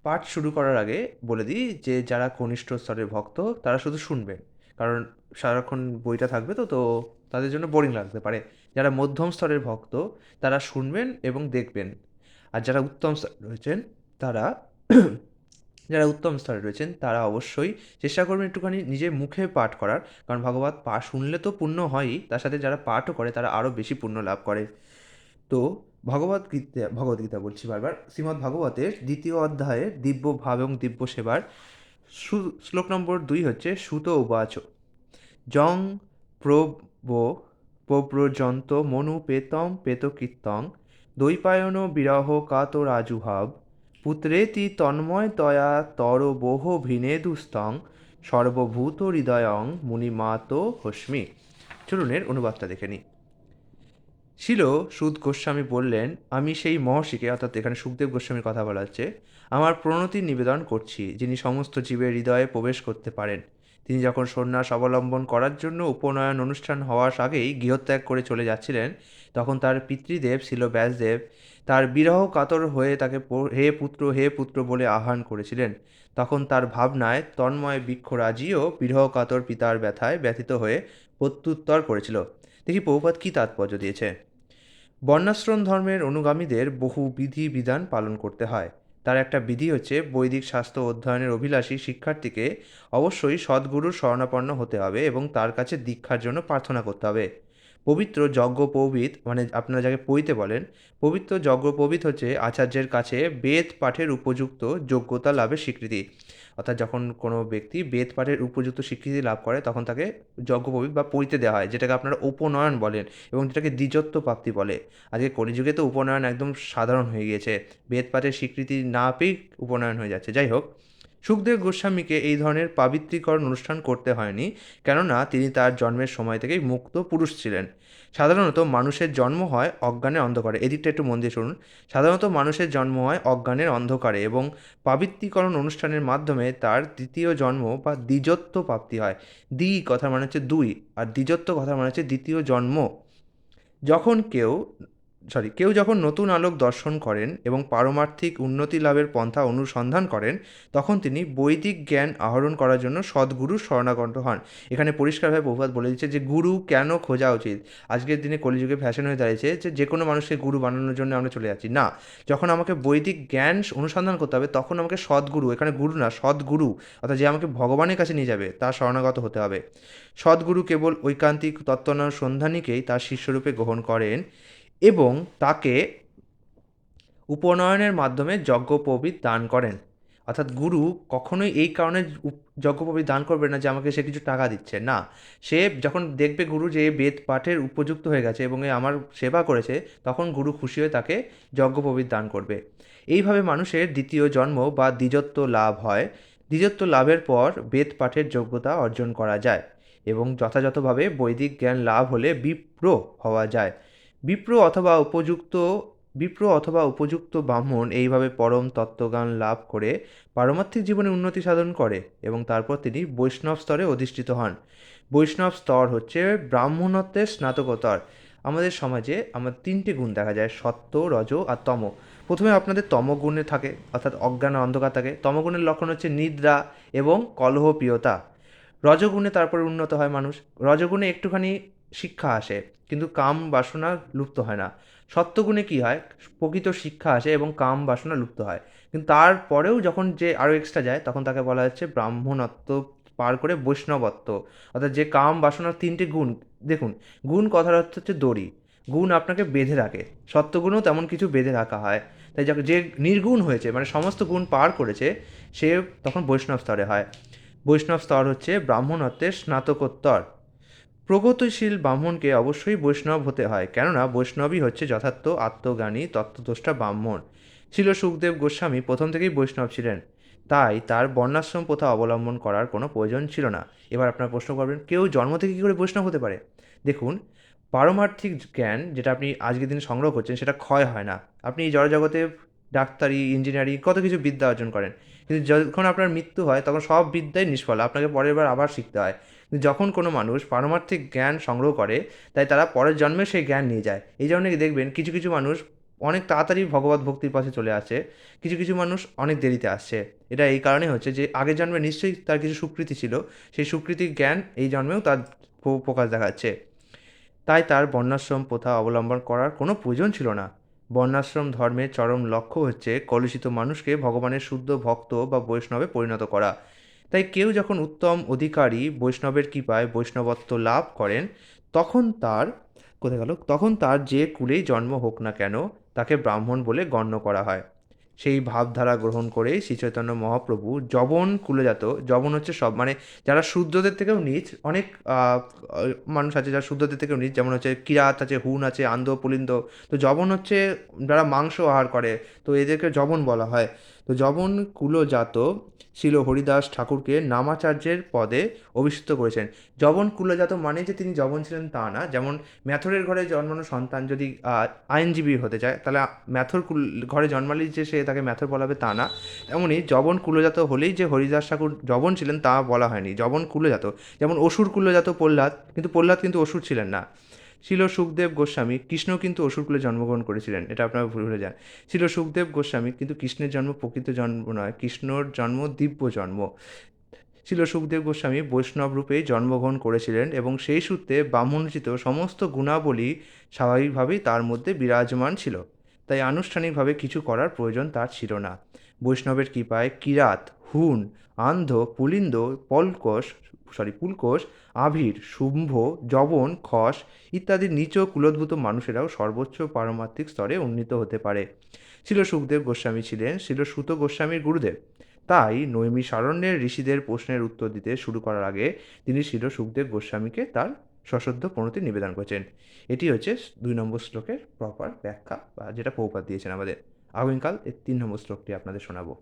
পাঠ শুরু করার আগে বলে দিই যে যারা কনিষ্ঠ স্তরের ভক্ত তারা শুধু শুনবেন, কারণ সারাক্ষণ বইটা থাকবে তো তাদের জন্য বোরিং লাগতে পারে। যারা মধ্যম স্তরের ভক্ত তারা শুনবেন এবং দেখবেন। আর যারা উত্তম স্তরে রয়েছেন তারা যারা উত্তম স্তরে রয়েছেন তারা অবশ্যই চেষ্টা করবেন একটুখানি নিজের মুখে পাঠ করার, কারণ ভাগবত পাঠ শুনলে তো পুণ্য হয়ই, তার সাথে যারা পাঠও করে তারা আরও বেশি পুণ্য লাভ করে। তো ভগবদ্গীতা বলছি বারবার, শ্রীমদ্ ভাগবতের দ্বিতীয় অধ্যায়ের দিব্য ভাব এবং দিব্য সেবার শ্লোক নম্বর 2 হচ্ছে সুত উবাচ জং প্রব প্রব্রজন্ত মনু পেতম পেতকীর্তং দ্বৈপায়ন বিরহ কাতরাজুহাব পুত্রেতি তন্ময় তয়া তর বহু ভিনেদুস্তং সর্বভূত হৃদয়ং মুনিমাত হস্মি। চলুনের অনুবাদটা দেখে নিই। ছিল সুদ গোস্বামী বললেন, আমি সেই মহর্ষিকে, অর্থাৎ এখানে সুখদেব গোস্বামীর কথা বলা হচ্ছে, আমার প্রণতি নিবেদন করছি, যিনি সমস্ত জীবের হৃদয়ে প্রবেশ করতে পারেন। তিনি যখন সন্ন্যাস অবলম্বন করার জন্য উপনয়ন অনুষ্ঠান হওয়ার আগেই গৃহত্যাগ করে চলে যাচ্ছিলেন, তখন তার পিতৃদেব ছিল ব্যাসদেব তার বিরহ কাতর হয়ে তাকে হে পুত্র বলে আহ্বান করেছিলেন। তখন তার ভাবনায় তন্ময় বৃক্ষরাজিও বিরহ কাতর পিতার ব্যথায় ব্যথিত হয়ে প্রত্যুত্তর করেছিল। দেখি প্রভুপাদ কী তাৎপর্য দিয়েছে। বর্ণাশ্রম ধর্মের অনুগামীদের বহু বিধি বিধান পালন করতে হয়। তার একটা বিধি হচ্ছে বৈদিক শাস্ত্র অধ্যয়নের অভিলাষী শিক্ষার্থীকে অবশ্যই সদ্গুরুর শরণাপন্ন হতে হবে এবং তার কাছে দীক্ষার জন্য প্রার্থনা করতে হবে। পবিত্র যজ্ঞোপবীত, মানে আপনারা যাকে পৈতে বলেন, পবিত্র যজ্ঞোপবীত হচ্ছে আচার্যের কাছে বেদ পাঠের উপযুক্ত যোগ্যতা লাভের স্বীকৃতি। অর্থাৎ যখন কোনো ব্যক্তি বেদ পাঠের উপযুক্ত স্বীকৃতি লাভ করে তখন তাকে যজ্ঞোপবীত বা পৈতে দেওয়া হয়, যেটাকে আপনারা উপনয়ন বলেন এবং যেটাকে দ্বিজত্ব প্রাপ্তি বলে। আজকে কলিযুগে তো উপনয়ন একদম সাধারণ হয়ে গিয়েছে, বেদ পাঠের স্বীকৃতি না পেয়েই উপনয়ন হয়ে যাচ্ছে। যাই হোক, সুখদেব গোস্বামীকে এই ধরনের পাবিত্রীকরণ অনুষ্ঠান করতে হয়নি, কেননা তিনি তার জন্মের সময় থেকেই মুক্ত পুরুষ ছিলেন। সাধারণত মানুষের জন্ম হয় অজ্ঞানের অন্ধকারে, এদিকটা একটু মন দিয়ে শুনুন। সাধারণত মানুষের জন্ম হয় অজ্ঞানের অন্ধকারে এবং পাবিত্রীকরণ অনুষ্ঠানের মাধ্যমে তার দ্বিতীয় জন্ম বা দ্বিজত্ব প্রাপ্তি হয়। কথা মানে হচ্ছে দুই, আর দ্বিজত্ব কথা মানে হচ্ছে দ্বিতীয় জন্ম। যখন কেউ যখন নতুন আলোক দর্শন করেন এবং পারমার্থিক উন্নতি লাভের পন্থা অনুসন্ধান করেন, তখন তিনি বৈদিক জ্ঞান আহরণ করার জন্য সদ্গুরুর শরণাগত হন। এখানে পরিষ্কারভাবে প্রভুপাদ বলে দিচ্ছে যে গুরু কেন খোঁজা উচিত। আজকের দিনে কলিযুগে ফ্যাশন হয়ে দাঁড়িয়েছে যে কোনো মানুষকে গুরু বানানোর জন্য আমরা চলে যাচ্ছি। না, যখন আমাকে বৈদিক জ্ঞান অনুসন্ধান করতে হবে তখন আমাকে সদ্গুরু, এখানে গুরু না সদ্গুরু, অর্থাৎ যে আমাকে ভগবানের কাছে নিয়ে যাবে তার শরণাগত হতে হবে। সদ্গুরু কেবল ঐকান্তিক তত্ত্বানুসন্ধানীকেই তার শিষ্যরূপে গ্রহণ করেন এবং তাকে উপনয়নের মাধ্যমে যজ্ঞোপবীত দান করেন। অর্থাৎ গুরু কখনোই এই কারণে যজ্ঞোপবীত দান করবে না যে আমাকে সে কিছু টাকা দিচ্ছে, না। সে যখন দেখবে গুরু যে বেদ পাঠের উপযুক্ত হয়ে গেছে এবং এ আমার সেবা করেছে, তখন গুরু খুশি হয়ে তাকে যজ্ঞোপবীত দান করবে। এইভাবে মানুষের দ্বিতীয় জন্ম বা দ্বিজত্ব লাভ হয়। দ্বিজত্ব লাভের পর বেদ পাঠের যোগ্যতা অর্জন করা যায় এবং যথাযথভাবে বৈদিক জ্ঞান লাভ হলে বিপ্র হওয়া যায়। বিপ্র অথবা উপযুক্ত বিপ্র অথবা উপযুক্ত ব্রাহ্মণ এইভাবে পরম তত্ত্বজ্ঞান লাভ করে পারমার্থিক জীবনে উন্নতি সাধন করে এবং তারপর তিনি বৈষ্ণব স্তরে অধিষ্ঠিত হন। বৈষ্ণব স্তর হচ্ছে ব্রাহ্মণত্বের স্নাতকোত্তর। আমাদের সমাজে আমার তিনটে গুণ দেখা যায়, সত্য, রজ আর তম। প্রথমে আপনাদের তমগুণে থাকে, অর্থাৎ অজ্ঞান আর অন্ধকার থাকে। তমগুণের লক্ষণ হচ্ছে নিদ্রা এবং কলহপ্রিয়তা। রজগুণে তারপরে উন্নত হয় মানুষ। রজগুণে একটুখানি শিক্ষা আসে কিন্তু কাম বাসনা লুপ্ত হয় না। সত্যগুণে কি হয়, প্রকৃত শিক্ষা আসে এবং কাম বাসনা লুপ্ত হয়। কিন্তু তারপরেও যখন যে আরও এক্সট্রা যায় তখন তাকে বলা হচ্ছে ব্রাহ্মণত্ব পার করে বৈষ্ণবত্ব। অর্থাৎ যে কাম বাসনার তিনটে গুণ, দেখুন, গুণ কথার অর্থ হচ্ছে দড়ি। গুণ আপনাকে বেঁধে রাখে, সত্যগুণও তেমন কিছু বেঁধে রাখা হয়। তাই যাকে যে নির্গুণ হয়েছে, মানে সমস্ত গুণ পার করেছে, সে তখন বৈষ্ণব স্তরে হয়। বৈষ্ণব স্তর হচ্ছে ব্রাহ্মণত্বের স্নাতকোত্তর। প্রগতিশীল ব্রাহ্মণকে অবশ্যই বৈষ্ণব হতে হয়, কেননা বৈষ্ণবই হচ্ছে যথার্থ আত্মজ্ঞানী তত্ত্বদ্রষ্টা ব্রাহ্মণ। ছিল সুখদেব গোস্বামী প্রথম থেকেই বৈষ্ণব ছিলেন, তাই তার বর্ণাশ্রম প্রথা অবলম্বন করার কোনো প্রয়োজন ছিল না। এবার আপনার প্রশ্ন করবেন, কেউ জন্ম থেকে কী করে বৈষ্ণব হতে পারে? দেখুন, পারমার্থিক জ্ঞান যেটা আপনি আজকের দিনে সংগ্রহ করছেন সেটা ক্ষয় হয় না। আপনি এই জড়জগতে ডাক্তারি, ইঞ্জিনিয়ারিং, কত কিছু বিদ্যা অর্জন করেন, কিন্তু যখন আপনার মৃত্যু হয় তখন সব বিদ্যাই নিষ্ফল, আপনাকে পরের বার আবার শিখতে হয়। কিন্তু যখন কোনো মানুষ পারমার্থিক জ্ঞান সংগ্রহ করে, তাই তারা পরের জন্মে সেই জ্ঞান নিয়ে যায়। এই জন্য দেখবেন কিছু কিছু মানুষ অনেক তাড়াতাড়ি ভগবত ভক্তির পথে চলে আসে, কিছু কিছু মানুষ অনেক দেরিতে আসছে। এটা এই কারণে হচ্ছে যে আগের জন্মে নিশ্চয়ই তার কিছু সুকৃতি ছিল, সেই সুকৃতির জ্ঞান এই জন্মেও তার প্রকাশ দেখাচ্ছে। তাই তার বর্ণাশ্রম প্রথা অবলম্বন করার কোনো প্রয়োজন ছিল না। বর্ণাশ্রম ধর্মের চরম লক্ষ্য হচ্ছে কলুষিত মানুষকে ভগবানের শুদ্ধ ভক্ত বা বৈষ্ণবে পরিণত করা। তাই কেউ যখন উত্তম অধিকারী বৈষ্ণবের কৃপায় বৈষ্ণবত্ব লাভ করেন, তখন তার কোথায় গেল তখন তার যে কুলেই জন্ম হোক না কেন, তাকে ব্রাহ্মণ বলে গণ্য করা হয়। সেই ভাবধারা গ্রহণ করেই শ্রীচৈতন্য মহাপ্রভু যবন কুলজাত, যবন হচ্ছে সব মানে যারা শূদ্রদের থেকেও নীচ, অনেক মানুষ আছে যারা শূদ্রদের থেকেও নীচ, যেমন হচ্ছে কিরাত আছে, হুন আছে, আন্ধ্র পুলিন্দ। তো যবন হচ্ছে যারা মাংস আহার করে, তো এদেরকে যবন বলা হয়। তো যবন কুলজাত ছিল হরিদাস ঠাকুরকে নামাচার্যের পদে অভিষিক্ত করেছেন। যবন কুলজাত মানে যে তিনি যবন ছিলেন তা না। যেমন ম্যাথরের ঘরে জন্মানো সন্তান যদি আইনজীবী হতে চায়, তাহলে ম্যাথর ঘরে জন্মালেই যে সে তাকে ম্যাথর বলা হবে তা না। তেমনই যবন কুলজাত হলেই যে হরিদাস ঠাকুর যবন ছিলেন তা বলা হয়নি, যবন কুলজাত। যেমন অসুর কুলজাত প্রহ্লাদ, কিন্তু প্রহ্লাদ কিন্তু অসুর ছিলেন না। ছিল সুখদেব গোস্বামী, কৃষ্ণ কিন্তু অসুরকুলে জন্মগ্রহণ করেছিলেন, এটা আপনারা ভুলে যান। ছিল সুখদেব গোস্বামী, কিন্তু কৃষ্ণের জন্ম প্রকৃত জন্ম নয়, কৃষ্ণর জন্ম দিব্য জন্ম। ছিল সুখদেব গোস্বামী বৈষ্ণব রূপেই জন্মগ্রহণ করেছিলেন এবং সেই সূত্রে ব্রাহ্মণোচিত সমস্ত গুণাবলী স্বাভাবিকভাবেই তার মধ্যে বিরাজমান ছিল। তাই আনুষ্ঠানিকভাবে কিছু করার প্রয়োজন তার ছিল না। বৈষ্ণবের কৃপায় কিরাত, হুন, আন্ধ, পুলিন্দ, পুলকোষ, আভির, শুম্ভ, যবন, খস ইত্যাদি নিচ কুলোদ্ভূত মানুষেরাও সর্বোচ্চ পারমাত্মিক স্তরে উন্নীত হতে পারে। ছিল সুখদেব গোস্বামী ছিলেন ছিল সুত গোস্বামীর গুরুদেব। তাই নৈমিষারণ্যের ঋষিদের প্রশ্নের উত্তর দিতে শুরু করার আগে তিনি ছিল সুখদেব গোস্বামীকে তার সশ্রদ্ধ প্রণতি নিবেদন করেছেন। এটি হচ্ছে 2 নম্বর শ্লোকের প্রপার ব্যাখ্যা, বা যেটা প্রভুপাদ দিয়েছেন আমাদের। আগামীকাল এর 3 নম্বর শ্লোকটি আপনাদের শোনাবো।